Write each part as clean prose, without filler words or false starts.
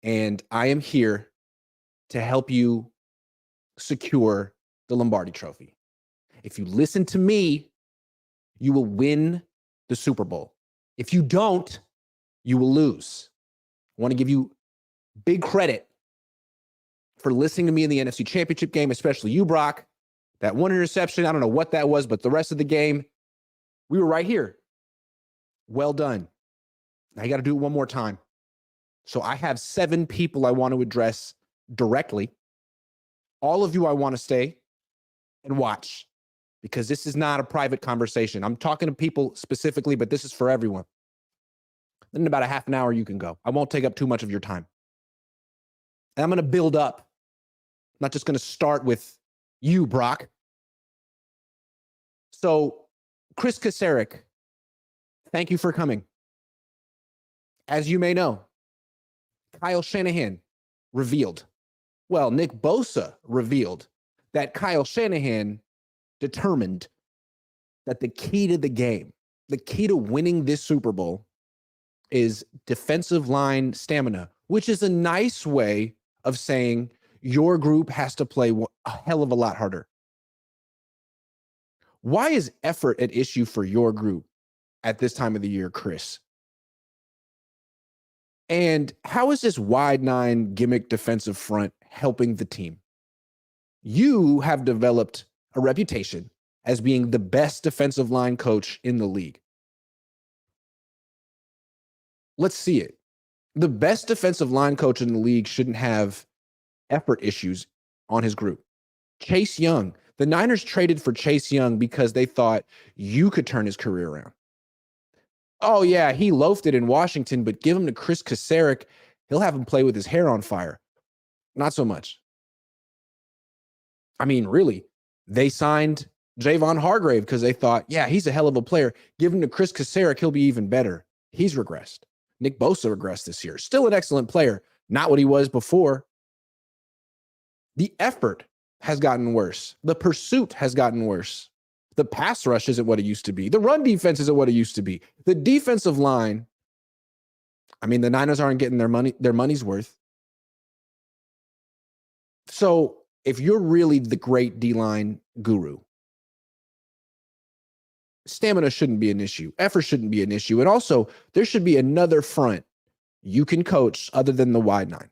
and I am here to help you secure the Lombardi Trophy. If you listen to me, you will win the Super Bowl. If you don't, you will lose. I want to give you big credit for listening to me in the NFC Championship game, especially you, Brock. That one interception, I don't know what that was, but the rest of the game, we were right here. Well done. Now you got to do it one more time. So I have 7 people I want to address directly. All of you, I want to stay and watch, because this is not a private conversation. I'm talking to people specifically, but this is for everyone. Then in about a half an hour, you can go. I won't take up too much of your time. And I'm going to build up. I'm not just going to start with you, Brock. So, Chris Kasarik, thank you for coming. As you may know, Kyle Shanahan revealed, well, Nick Bosa revealed that Kyle Shanahan determined that the key to the game, the key to winning this Super Bowl, is defensive line stamina, which is a nice way of saying your group has to play a hell of a lot harder. Why is effort an issue for your group at this time of the year, Chris? And how is this wide 9 gimmick defensive front helping the team? You have developed a reputation as being the best defensive line coach in the league. Let's see it. The best defensive line coach in the league shouldn't have effort issues on his group. Chase Young. The Niners traded for Chase Young because they thought you could turn his career around. Oh, yeah, he loafed it in Washington, but give him to Chris Kasarik. He'll have him play with his hair on fire. Not so much. I mean, really, they signed Javon Hargrave because they thought, yeah, he's a hell of a player. Give him to Chris Kasarik, he'll be even better. He's regressed. Nick Bosa regressed this year. Still an excellent player, not what he was before. The effort has gotten worse. The pursuit has gotten worse. The pass rush isn't what it used to be. The run defense isn't what it used to be. The defensive line, I mean, the Niners aren't getting their money's worth. So if you're really the great D-line guru, stamina shouldn't be an issue. Effort shouldn't be an issue. And also, there should be another front you can coach other than the wide 9.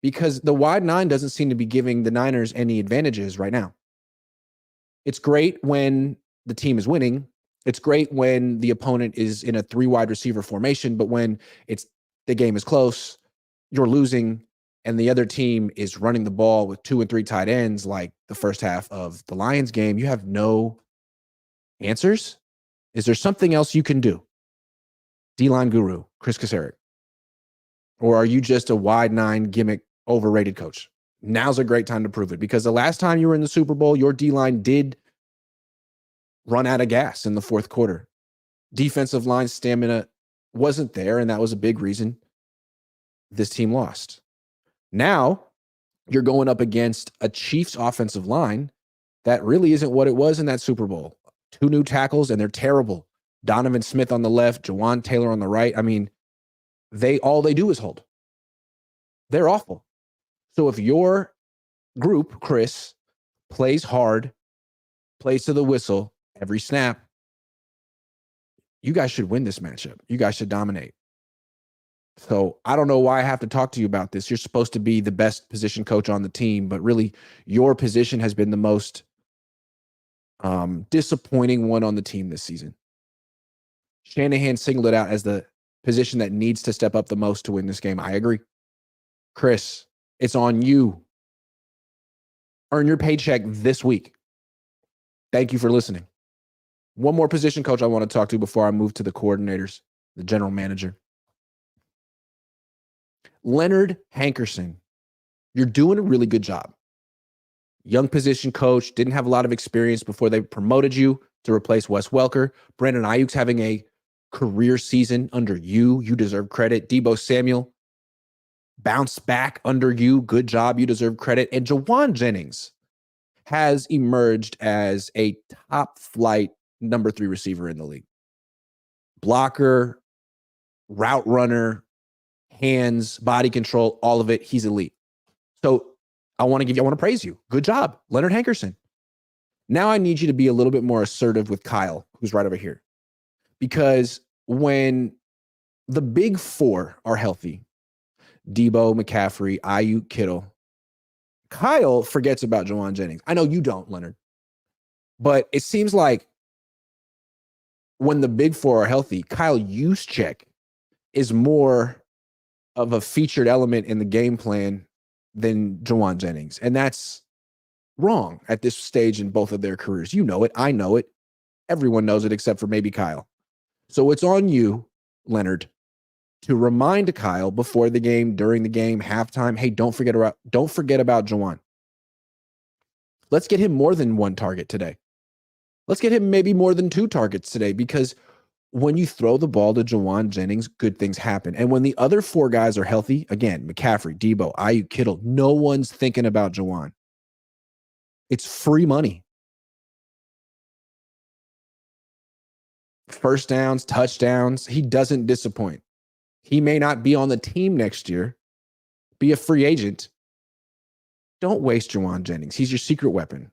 Because the wide 9 doesn't seem to be giving the Niners any advantages right now. It's great when the team is winning. It's great when the opponent is in a 3 wide receiver formation, but when the game is close, you're losing, and the other team is running the ball with 2 and 3 tight ends like the first half of the Lions game, you have no answers. Is there something else you can do? D-line guru, Chris Kasarik. Or are you just a wide 9 gimmick overrated coach? Now's a great time to prove it, because the last time you were in the Super Bowl, your D-line did run out of gas in the fourth quarter. Defensive line stamina wasn't there, and that was a big reason this team lost. Now, you're going up against a Chiefs offensive line that really isn't what it was in that Super Bowl. 2 new tackles, and they're terrible. Donovan Smith on the left, Jawan Taylor on the right. I mean, all they do is hold. They're awful. So if your group, Chris, plays hard, plays to the whistle every snap, you guys should win this matchup. You guys should dominate. So I don't know why I have to talk to you about this. You're supposed to be the best position coach on the team, but really your position has been the most disappointing one on the team this season. Shanahan singled it out as the position that needs to step up the most to win this game. I agree. Chris, it's on you. Earn your paycheck this week. Thank you for listening. One more position coach I want to talk to before I move to the coordinators, the general manager. Leonard Hankerson, you're doing a really good job. Young position coach, didn't have a lot of experience before they promoted you to replace Wes Welker. Brandon Ayuk's having a career season under you. You deserve credit. Deebo Samuel bounced back under you. Good job. You deserve credit. And Jawan Jennings has emerged as a top flight number 3 receiver in the league. Blocker, route runner, hands, body control, all of it. He's elite. So I want to praise you. Good job, Leonard Hankerson. Now I need you to be a little bit more assertive with Kyle, who's right over here. Because when the big four are healthy, Debo, McCaffrey, Ayuk, Kittle, Kyle forgets about Juwan Jennings. I know you don't, Leonard. But it seems like when the big four are healthy, Kyle Juszczyk is more of a featured element in the game plan than Juwan Jennings. And that's wrong at this stage in both of their careers. You know it. I know it. Everyone knows it except for maybe Kyle. So it's on you, Leonard, to remind Kyle before the game, during the game, halftime, hey, don't forget about Juwan. Let's get him more than one target today. Let's get him maybe more than 2 targets today, because when you throw the ball to Juwan Jennings, good things happen. And when the other 4 guys are healthy, again, McCaffrey, Debo, Ayuk, Kittle, no one's thinking about Juwan. It's free money. First downs, touchdowns, he doesn't disappoint. He may not be on the team next year, be a free agent. Don't waste Juwan Jennings. He's your secret weapon.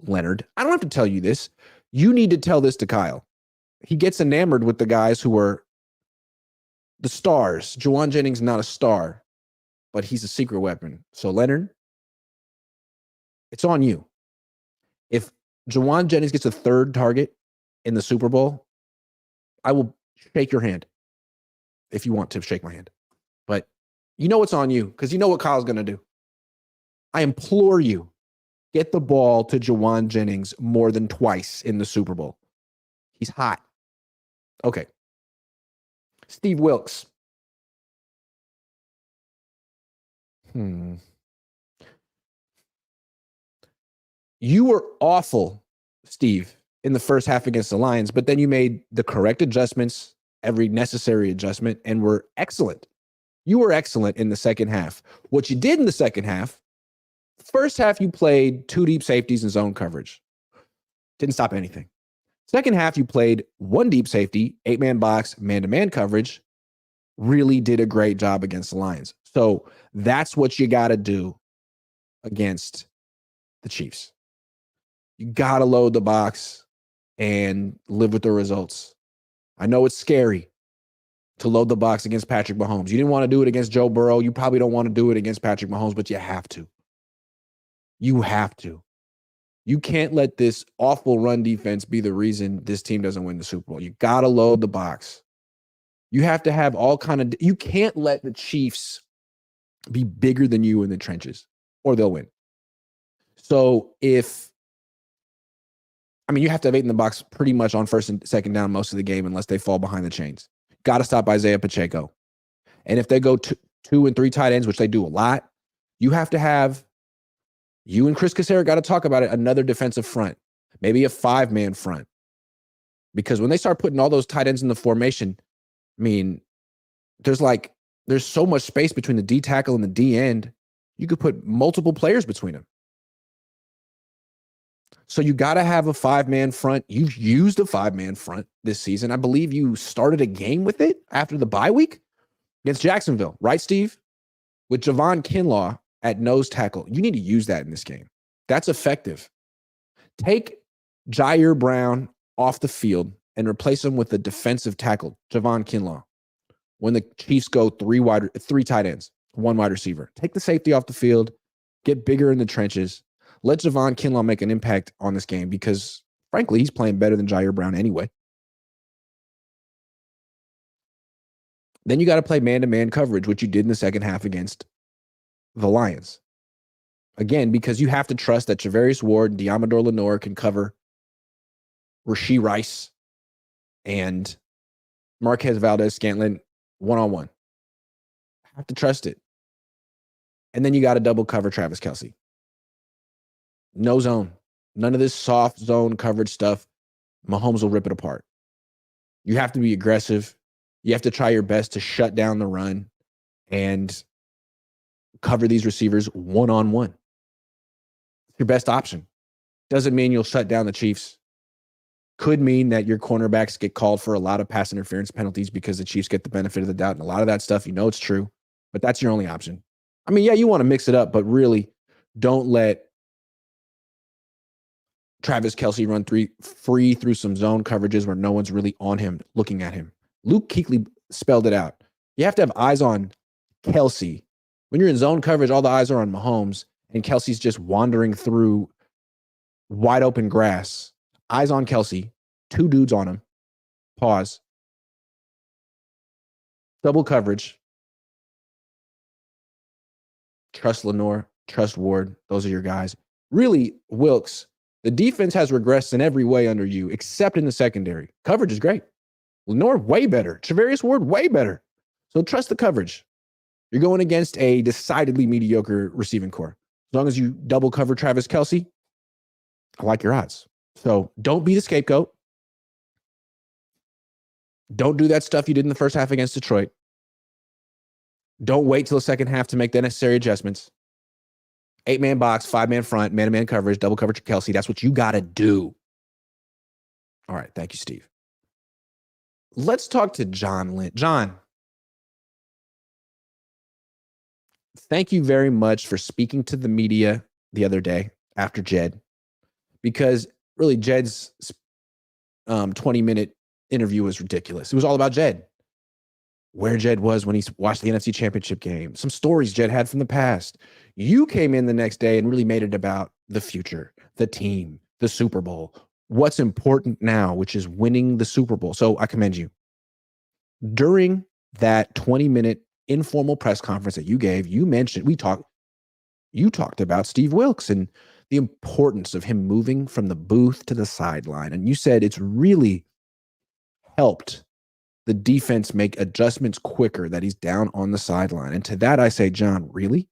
Leonard, I don't have to tell you this. You need to tell this to Kyle. He gets enamored with the guys who are the stars. Juwan Jennings not a star, but he's a secret weapon. So Leonard, it's on you. If Juwan Jennings gets a 3rd target in the Super Bowl, I will shake your hand if you want to shake my hand. But you know it's on you, because you know what Kyle's going to do. I implore you, get the ball to Juwan Jennings more than twice in the Super Bowl. He's hot. Okay. Steve Wilks. You were awful, Steve, in the first half against the Lions, but then you made the correct adjustments, every necessary adjustment, and were excellent. You were excellent in the second half. What you did in the second half, first half, you played 2 deep safeties and zone coverage. Didn't stop anything. Second half, you played 1 deep safety, 8-man box, man-to-man coverage. Really did a great job against the Lions. So that's what you got to do against the Chiefs. You got to load the box and live with the results. I know it's scary to load the box against Patrick Mahomes. You didn't want to do it against Joe Burrow. You probably don't want to do it against Patrick Mahomes, but you have to. You have to. You can't let this awful run defense be the reason this team doesn't win the Super Bowl. You got to load the box. You have to have all kind of, you can't let the Chiefs be bigger than you in the trenches or they'll win. So you have to have 8 in the box pretty much on first and second down most of the game unless they fall behind the chains. Got to stop Isaiah Pacheco. And if they go 2 and 3 tight ends, which they do a lot, you have to have, you and Chris Cassera got to talk about it, another defensive front, maybe a 5-man front. Because when they start putting all those tight ends in the formation, there's so much space between the D tackle and the D end. You could put multiple players between them. So you got to have a 5-man front. You've used a 5-man front this season. I believe you started a game with it after the bye week against Jacksonville, right, Steve? With Javon Kinlaw at nose tackle. You need to use that in this game. That's effective. Take Jair Brown off the field and replace him with a defensive tackle, Javon Kinlaw. When the Chiefs go 3 tight ends, 1 wide receiver. Take the safety off the field, get bigger in the trenches. Let Javon Kinlaw make an impact on this game because, frankly, he's playing better than Jair Brown anyway. Then you got to play man-to-man coverage, which you did in the second half against the Lions. Again, because you have to trust that Charvarius Ward and Diamador Lenore can cover Rashee Rice and Marquez Valdez-Scantling one-on-one. Have to trust it. And then you got to double cover Travis Kelce. No zone. None of this soft zone coverage stuff. Mahomes will rip it apart. You have to be aggressive. You have to try your best to shut down the run and cover these receivers one-on-one. It's your best option. Doesn't mean you'll shut down the Chiefs. Could mean that your cornerbacks get called for a lot of pass interference penalties because the Chiefs get the benefit of the doubt. And a lot of that stuff, it's true, but that's your only option. I mean, yeah, you want to mix it up, but really don't let Travis Kelce run free through some zone coverages where no one's really on him, looking at him. Luke Kuechly spelled it out. You have to have eyes on Kelce. When you're in zone coverage, all the eyes are on Mahomes, and Kelce's just wandering through wide open grass. Eyes on Kelce. 2 dudes on him. Pause. Double coverage. Trust Lenore. Trust Ward. Those are your guys. Really, Wilkes, the defense has regressed in every way under you, except in the secondary. Coverage is great. Lenore, way better. Travarius Ward, way better. So trust the coverage. You're going against a decidedly mediocre receiving core. As long as you double cover Travis Kelce, I like your odds. So don't be the scapegoat. Don't do that stuff you did in the first half against Detroit. Don't wait till the second half to make the necessary adjustments. 8-man box, 5-man front, man-to-man coverage, double coverage Kelce. That's what you got to do. All right. Thank you, Steve. Let's talk to John Lynn. John, thank you very much for speaking to the media the other day after Jed, because really Jed's 20-minute interview was ridiculous. It was all about Jed, where Jed was when he watched the NFC Championship game, some stories Jed had from the past. You came in the next day and really made it about the future, the team, the Super Bowl, what's important now, which is winning the Super Bowl. So I commend you. During that 20-minute informal press conference that you gave, you talked about Steve Wilkes and the importance of him moving from the booth to the sideline. And you said it's really helped the defense make adjustments quicker, that he's down on the sideline. And to that, I say, John, really?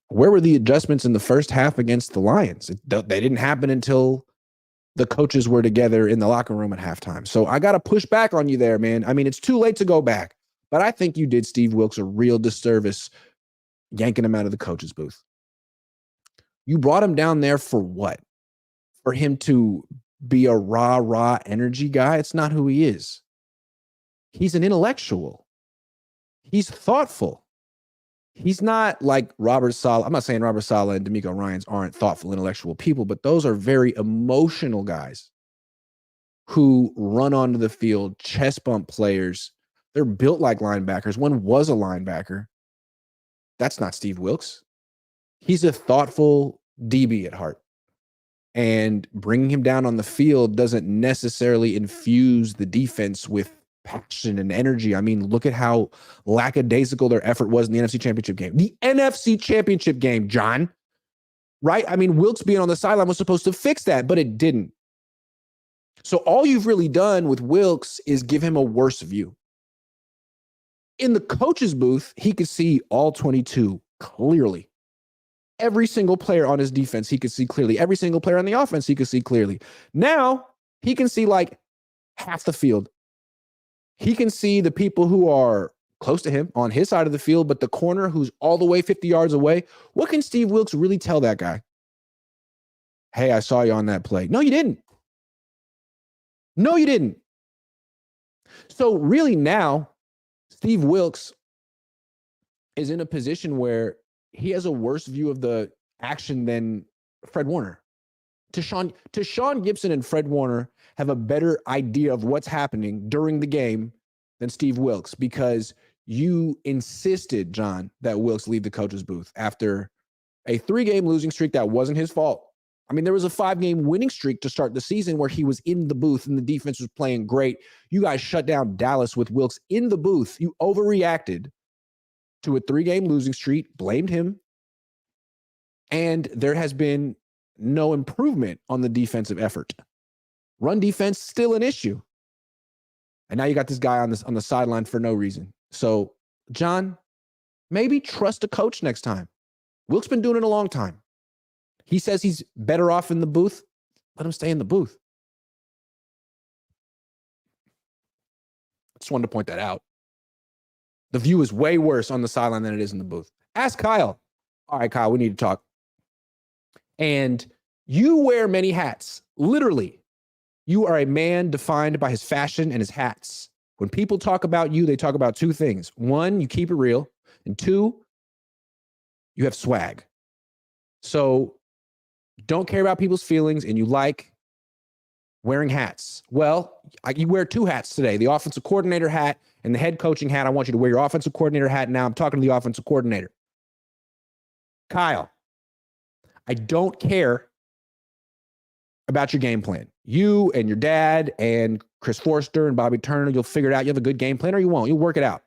Where were the adjustments in the first half against the Lions? They didn't happen until the coaches were together in the locker room at halftime. So I got to push back on you there, man. I mean, it's too late to go back, but I think you did Steve Wilkes a real disservice yanking him out of the coach's booth. You brought him down there for what? For him to be a rah energy guy? It's not who he is. He's an intellectual. He's thoughtful. He's not like Robert Saleh. I'm not saying Robert Saleh and D'Amico Ryans aren't thoughtful, intellectual people, but those are very emotional guys who run onto the field, chest bump players. They're built like linebackers. One was a linebacker. That's not Steve Wilkes. He's a thoughtful DB at heart. And bringing him down on the field doesn't necessarily infuse the defense with passion and energy. I mean, look at how lackadaisical their effort was in the NFC Championship game. The NFC Championship game, John, right? I mean, Wilkes being on the sideline was supposed to fix that, but it didn't. So all you've really done with Wilkes is give him a worse view. In the coach's booth, he could see all 22 clearly. Every single player on his defense, he could see clearly. Every single player on the offense, he could see clearly. Now, he can see like half the field. He can see the people who are close to him on his side of the field, but the corner who's all the way 50 yards away, what can Steve Wilkes really tell that guy? Hey, I saw you on that play. No, you didn't. No, you didn't. So really now, Steve Wilkes is in a position where he has a worse view of the action than Fred Warner. Tashawn Gibson and Fred Warner have a better idea of what's happening during the game than Steve Wilkes, because you insisted, John, that Wilkes leave the coach's booth after a 3-game losing streak that wasn't his fault. I mean, there was a 5-game winning streak to start the season where he was in the booth and the defense was playing great. You guys shut down Dallas with Wilkes in the booth. You overreacted to a 3-game losing streak, blamed him, and there has been no improvement on the defensive effort. Run defense, still an issue. And now you got this guy on the sideline for no reason. So, John, maybe trust a coach next time. Wilkes been doing it a long time. He says he's better off in the booth. Let him stay in the booth. I just wanted to point that out. The view is way worse on the sideline than it is in the booth. Ask Kyle. All right, Kyle, we need to talk. And you wear many hats, literally. You are a man defined by his fashion and his hats. When people talk about you, they talk about two things. One, you keep it real. And two, you have swag. So don't care about people's feelings and you like wearing hats. Well, you wear two hats today, the offensive coordinator hat and the head coaching hat. I want you to wear your offensive coordinator hat now. I'm talking to the offensive coordinator. Kyle, I don't care about your game plan. You and your dad and Chris Forster and Bobby Turner, you'll figure it out. You have a good game plan or you won't. You'll work it out.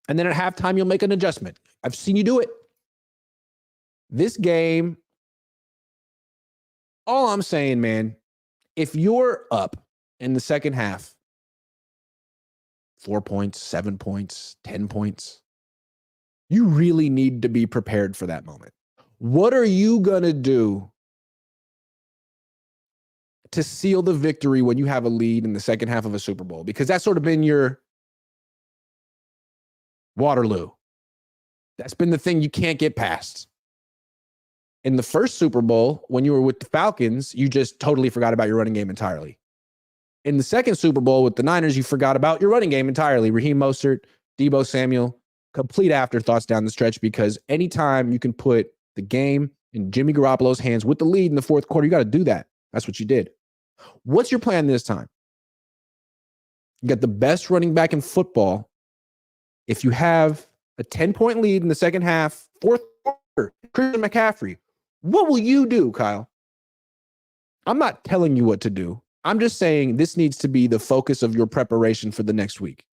And then at halftime, you'll make an adjustment. I've seen you do it. This game, all I'm saying, man, if you're up in the second half, 4 points, 7 points, 10 points, you really need to be prepared for that moment. What are you going to do to seal the victory when you have a lead in the second half of a Super Bowl? Because that's sort of been your Waterloo. That's been the thing you can't get past. In the first Super Bowl, when you were with the Falcons, you just totally forgot about your running game entirely. In the second Super Bowl with the Niners, you forgot about your running game entirely. Raheem Mostert, Deebo Samuel, complete afterthoughts down the stretch, because anytime you can put the game in Jimmy Garoppolo's hands with the lead in the fourth quarter, you got to do that. That's what you did. What's your plan this time? You got the best running back in football. If you have a 10-point lead in the second half, fourth quarter, Christian McCaffrey, what will you do, Kyle? I'm not telling you what to do. I'm just saying this needs to be the focus of your preparation for the next week.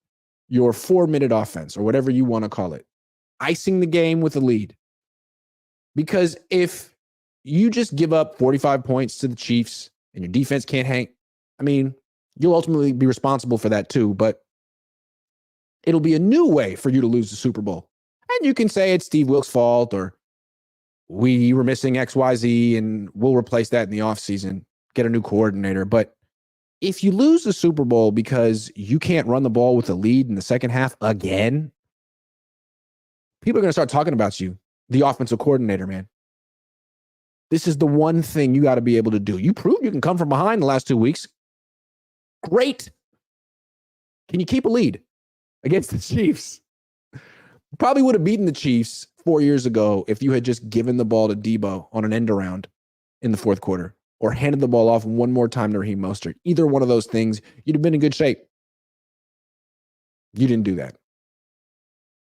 Your 4-minute offense, or whatever you want to call it. Icing the game with a lead. Because if you just give up 45 points to the Chiefs and your defense can't hang, I mean, you'll ultimately be responsible for that too, but it'll be a new way for you to lose the Super Bowl. And you can say it's Steve Wilkes' fault, or we were missing XYZ and we'll replace that in the offseason, get a new coordinator. But if you lose the Super Bowl because you can't run the ball with a lead in the second half again, people are going to start talking about you, the offensive coordinator, man. This is the one thing you got to be able to do. You proved you can come from behind the last 2 weeks. Great. Can you keep a lead against the Chiefs? Probably would have beaten the Chiefs 4 years ago if you had just given the ball to Deebo on an end around in the fourth quarter, or handed the ball off one more time to Raheem Mostert. Either one of those things, you'd have been in good shape. You didn't do that.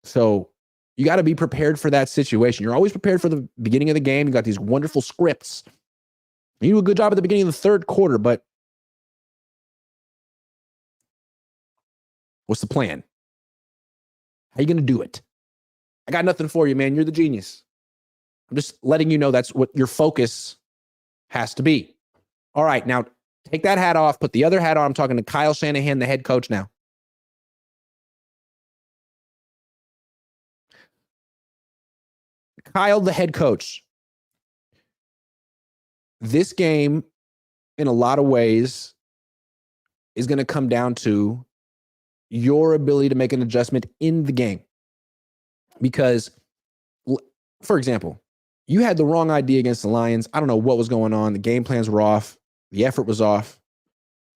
So you got to be prepared for that situation. You're always prepared for the beginning of the game. You got these wonderful scripts. You do a good job at the beginning of the third quarter, but what's the plan? How are you going to do it? I got nothing for you, man. You're the genius. I'm just letting you know that's what your focus has to be. All right, now take that hat off, put the other hat on. I'm talking to Kyle Shanahan, the head coach now. Kyle, the head coach. This game, in a lot of ways, is going to come down to your ability to make an adjustment in the game. Because, for example, you had the wrong idea against the Lions. I don't know what was going on. The game plans were off. The effort was off.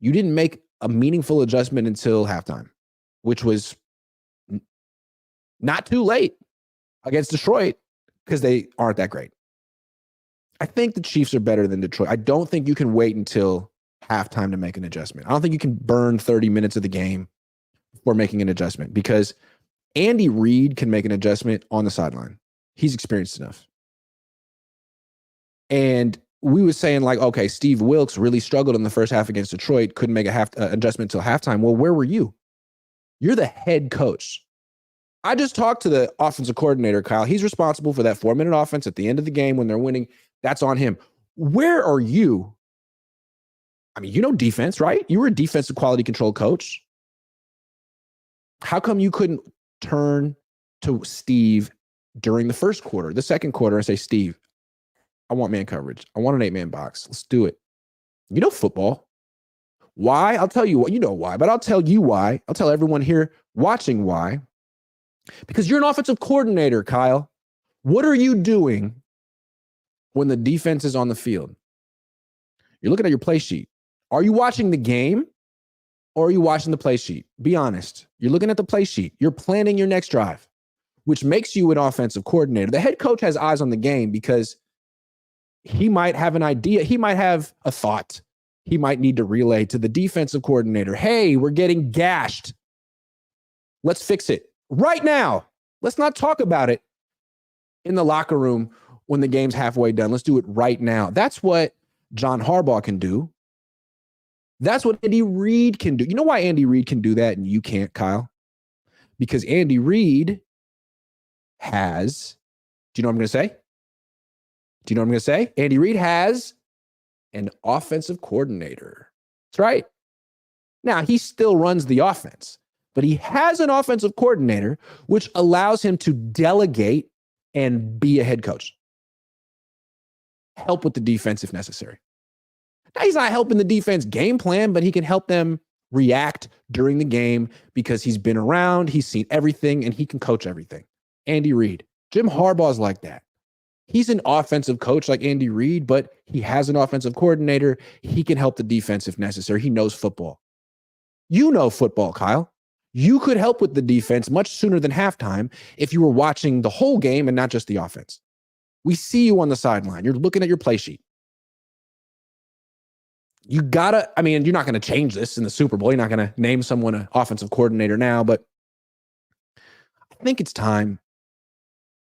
You didn't make a meaningful adjustment until halftime, which was not too late against Detroit, because they aren't that great. I think the Chiefs are better than Detroit. I don't think you can wait until halftime to make an adjustment. I don't think you can burn 30 minutes of the game before making an adjustment, because Andy Reid can make an adjustment on the sideline. He's experienced enough. And we were saying, like, okay, Steve Wilkes really struggled in the first half against Detroit, couldn't make a adjustment until halftime. Well, where were you? You're the head coach. I just talked to the offensive coordinator, Kyle. He's responsible for that 4-minute offense at the end of the game when they're winning. That's on him. Where are you? I mean, you know defense, right? You were a defensive quality control coach. How come you couldn't turn to Steve during the first quarter, the second quarter, and say, Steve, I want man coverage. I want an 8-man box. Let's do it. You know football. Why? I'll tell you what. You know why, but I'll tell you why. I'll tell everyone here watching why. Because you're an offensive coordinator, Kyle. What are you doing when the defense is on the field? You're looking at your play sheet. Are you watching the game or are you watching the play sheet? Be honest. You're looking at the play sheet. You're planning your next drive, which makes you an offensive coordinator. The head coach has eyes on the game because he might have an idea. He might have a thought. He might need to relay to the defensive coordinator. Hey, we're getting gashed. Let's fix it right now. Let's not talk about it in the locker room when the game's halfway done. Let's do it right now. That's what John Harbaugh can do. That's what Andy Reid can do. You know why Andy Reid can do that and you can't, Kyle? Because Andy Reid has, do you know what I'm going to say? Do you know what I'm going to say? Andy Reid has an offensive coordinator. That's right. Now, he still runs the offense, but he has an offensive coordinator, which allows him to delegate and be a head coach. Help with the defense if necessary. Now, he's not helping the defense game plan, but he can help them react during the game because he's been around, he's seen everything, and he can coach everything. Andy Reid. Jim Harbaugh's like that. He's an offensive coach like Andy Reid, but he has an offensive coordinator. He can help the defense if necessary. He knows football. You know football, Kyle. You could help with the defense much sooner than halftime if you were watching the whole game and not just the offense. We see you on the sideline. You're looking at your play sheet. You're not going to change this in the Super Bowl. You're not going to name someone an offensive coordinator now, but I think it's time.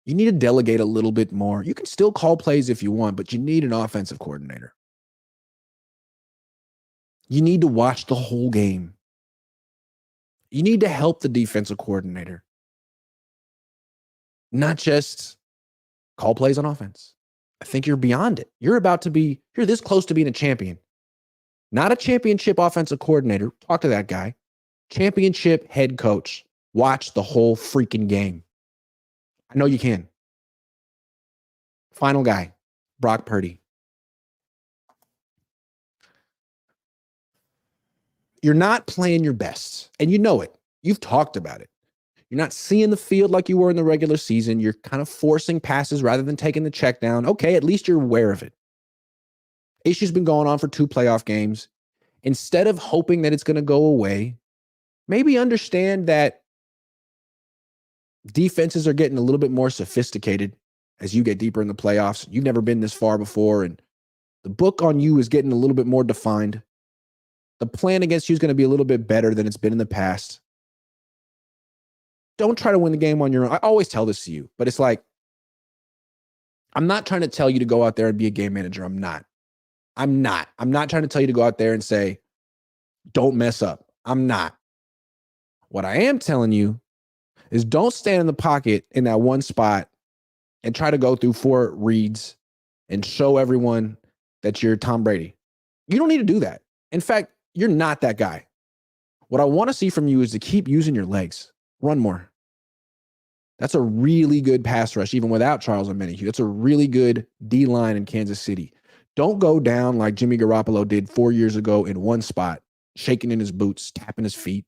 You need to delegate a little bit more. You can still call plays if you want, but you need an offensive coordinator. You need to watch the whole game. You need to help the defensive coordinator, not just call plays on offense. I think you're beyond it. You're this close to being a champion. Not a championship offensive coordinator. Talk to that guy. Championship head coach. Watch the whole freaking game. I know you can. Final guy, Brock Purdy. You're not playing your best, and you know it. You've talked about it. You're not seeing the field like you were in the regular season. You're kind of forcing passes rather than taking the check down. Okay, at least you're aware of it. Issue's been going on for 2 playoff games. Instead of hoping that it's going to go away, maybe understand that defenses are getting a little bit more sophisticated as you get deeper in the playoffs. You've never been this far before, and the book on you is getting a little bit more defined. The plan against you is going to be a little bit better than it's been in the past. Don't try to win the game on your own. I always tell this to you, but it's like, I'm not trying to tell you to go out there and be a game manager. I'm not trying to tell you to go out there and say, don't mess up. I'm not. What I am telling you is don't stand in the pocket in that one spot and try to go through 4 reads and show everyone that you're Tom Brady. You don't need to do that. In fact, you're not that guy. What I want to see from you is to keep using your legs. Run more. That's a really good pass rush, even without Charles Omenihu. That's a really good D-line in Kansas City. Don't go down like Jimmy Garoppolo did 4 years ago in one spot, shaking in his boots, tapping his feet.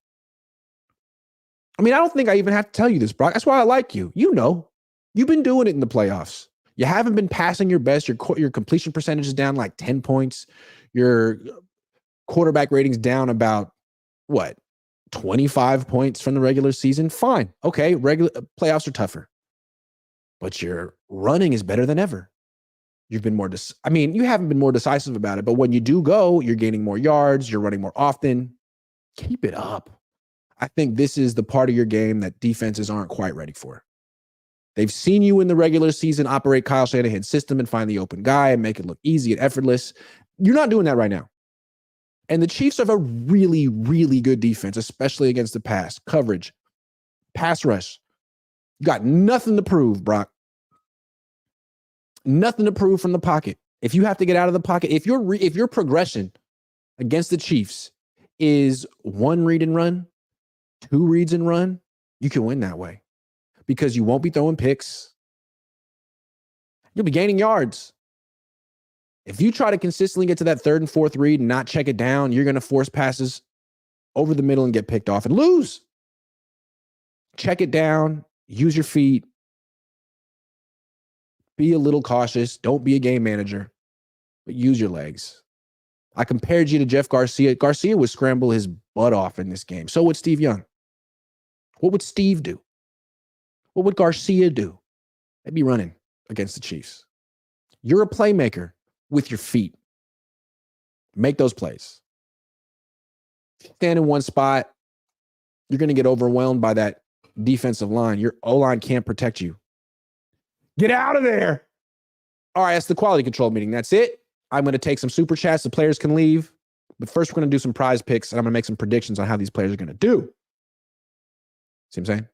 I don't think I even have to tell you this, Brock. That's why I like you. You know, you've been doing it in the playoffs. You haven't been passing your best. Your completion percentage is down like 10 points. Your quarterback rating's down about, 25 points from the regular season? Fine. Okay, playoffs are tougher. But your running is better than ever. You've been more you haven't been more decisive about it, but when you do go, you're gaining more yards, you're running more often. Keep it up. I think this is the part of your game that defenses aren't quite ready for. They've seen you in the regular season operate Kyle Shanahan's system and find the open guy and make it look easy and effortless. You're not doing that right now. And the Chiefs have a really, really good defense, especially against the pass, coverage, pass rush. You got nothing to prove, Brock. Nothing to prove from the pocket. If you have to get out of the pocket, if your progression against the Chiefs is 1 read and run, 2 reads and run, you can win that way because you won't be throwing picks. You'll be gaining yards. If you try to consistently get to that 3rd and 4th read and not check it down, you're going to force passes over the middle and get picked off and lose. Check it down. Use your feet. Be a little cautious. Don't be a game manager, but use your legs. I compared you to Jeff Garcia. Garcia would scramble his butt off in this game. So would Steve Young. What would Steve do? What would Garcia do? They'd be running against the Chiefs. You're a playmaker with your feet. Make those plays. Stand in one spot, you're going to get overwhelmed by that defensive line. Your O-line can't protect you. Get out of there. All right, that's the quality control meeting. That's it. I'm going to take some super chats. The players can leave. But first, we're going to do some prize picks, and I'm going to make some predictions on how these players are going to do. See what I'm saying?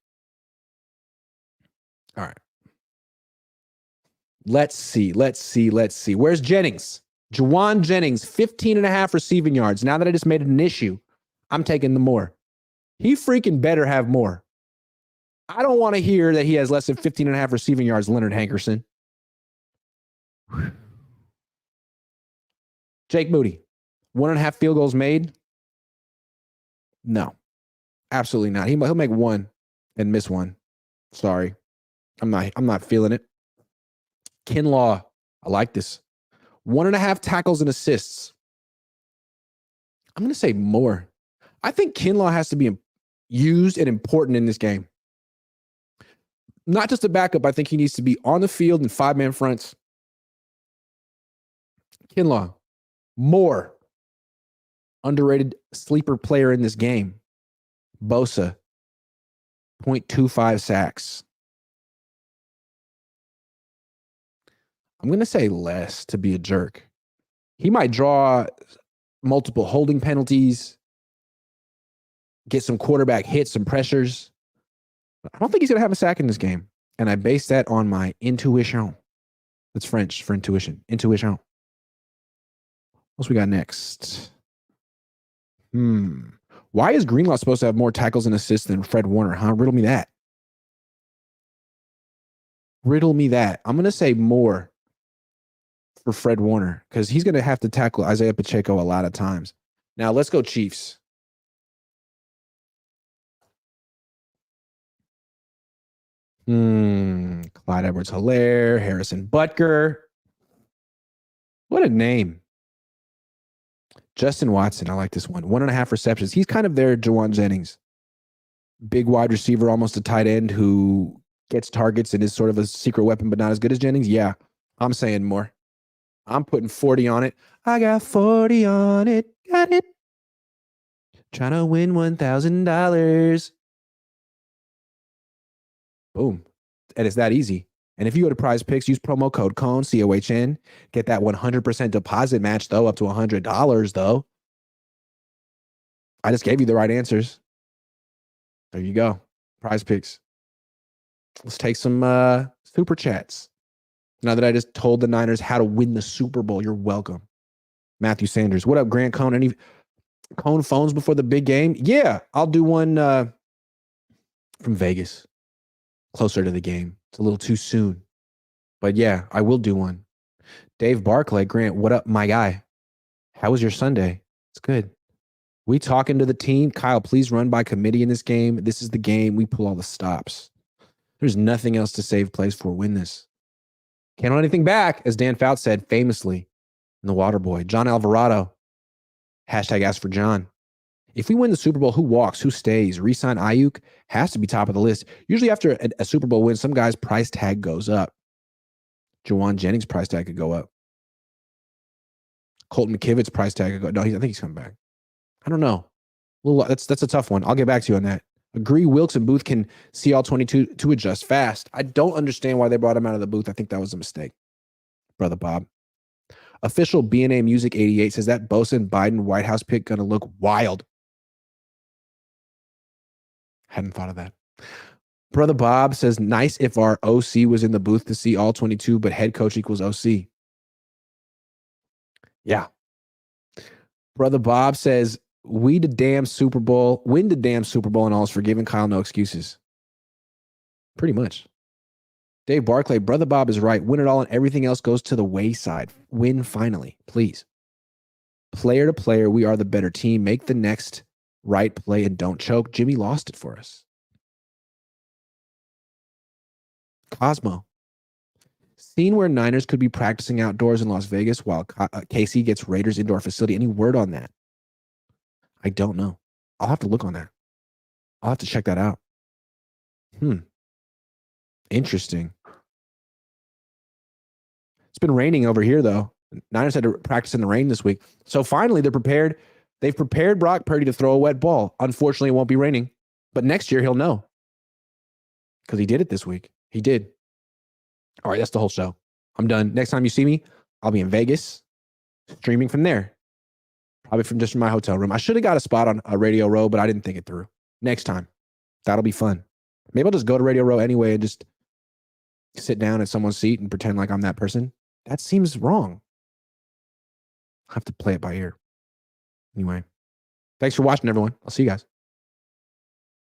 All right. Let's see. Where's Jennings? Juwan Jennings, 15.5 receiving yards. Now that I just made it an issue, I'm taking the more. He freaking better have more. I don't want to hear that he has less than 15.5 receiving yards, Leonard Hankerson. Jake Moody, 1.5 field goals made? No, absolutely not. He'll make one and miss one. Sorry. I'm not feeling it. Kinlaw, I like this. 1.5 tackles and assists. I'm going to say more. I think Kinlaw has to be used and important in this game. Not just a backup. I think he needs to be on the field in 5-man fronts. Kinlaw, more underrated sleeper player in this game. Bosa, 0.25 sacks. I'm going to say less to be a jerk. He might draw multiple holding penalties, get some quarterback hits, some pressures. I don't think he's going to have a sack in this game. And I base that on my intuition. That's French for intuition. Intuition. What else we got next? Why is Greenlaw supposed to have more tackles and assists than Fred Warner, huh? Riddle me that. I'm going to say more for Fred Warner because he's going to have to tackle Isaiah Pacheco a lot of times. Now, let's go Chiefs. Clyde Edwards-Helaire, Harrison Butker. What a name. Justin Watson, I like this one. 1.5 receptions. He's kind of their Juwan Jennings. Big wide receiver, almost a tight end who gets targets and is sort of a secret weapon, but not as good as Jennings. Yeah, I'm saying more. I'm putting 40 on it. I got 40 on it. Got it. Trying to win $1,000. Boom. And it's that easy. And if you go to PrizePicks, use promo code Cohn, COHN. Get that 100% deposit match, though, up to $100, though. I just gave you the right answers. There you go. PrizePicks. Let's take some super chats. Now that I just told the Niners how to win the Super Bowl, you're welcome. Matthew Sanders. What up, Grant Cohn? Any Cohn phones before the big game? Yeah, I'll do one from Vegas. Closer to the game. It's a little too soon. But yeah, I will do one. Dave Barclay, Grant, what up, my guy? How was your Sunday? It's good. We talking to the team. Kyle, please run by committee in this game. This is the game. We pull all the stops. There's nothing else to save plays for. Win this. Can't hold anything back, as Dan Fouts said famously in The Waterboy. John Alvarado. Hashtag ask for John. If we win the Super Bowl, who walks? Who stays? Resign Ayuk has to be top of the list. Usually after a Super Bowl win, some guy's price tag goes up. Juwan Jennings' price tag could go up. Colton McKivitt's price tag could go. No, I think he's coming back. I don't know. That's a tough one. I'll get back to you on that. Agree Wilkes and Booth can see all 22 to adjust fast. I don't understand why they brought him out of the booth. I think that was a mistake. Brother Bob. Official BNA Music 88 says that Bosa and Biden White House pick going to look wild. Hadn't thought of that. Brother Bob says, nice if our OC was in the booth to see all 22, but head coach equals OC. Yeah. Brother Bob says, win the damn Super Bowl, and all is forgiven. Kyle, no excuses. Pretty much. Dave Barclay, Brother Bob is right. Win it all and everything else goes to the wayside. Win finally, please. Player to player, we are the better team. Make the next right play and don't choke. Jimmy lost it for us. Cosmo. seen where Niners could be practicing outdoors in Las Vegas while KC gets Raiders indoor facility? Any word on that? I don't know. I'll have to look on that. I'll have to check that out. Interesting. It's been raining over here, though. Niners had to practice in the rain this week. So finally, they're prepared. They've prepared Brock Purdy to throw a wet ball. Unfortunately, it won't be raining. But next year, he'll know. Because he did it this week. He did. All right, that's the whole show. I'm done. Next time you see me, I'll be in Vegas, streaming from there. Probably from just from my hotel room. I should have got a spot on a Radio Row, but I didn't think it through. Next time. That'll be fun. Maybe I'll just go to Radio Row anyway and just sit down at someone's seat and pretend like I'm that person. That seems wrong. I have to play it by ear. Anyway, thanks for watching, everyone. I'll see you guys.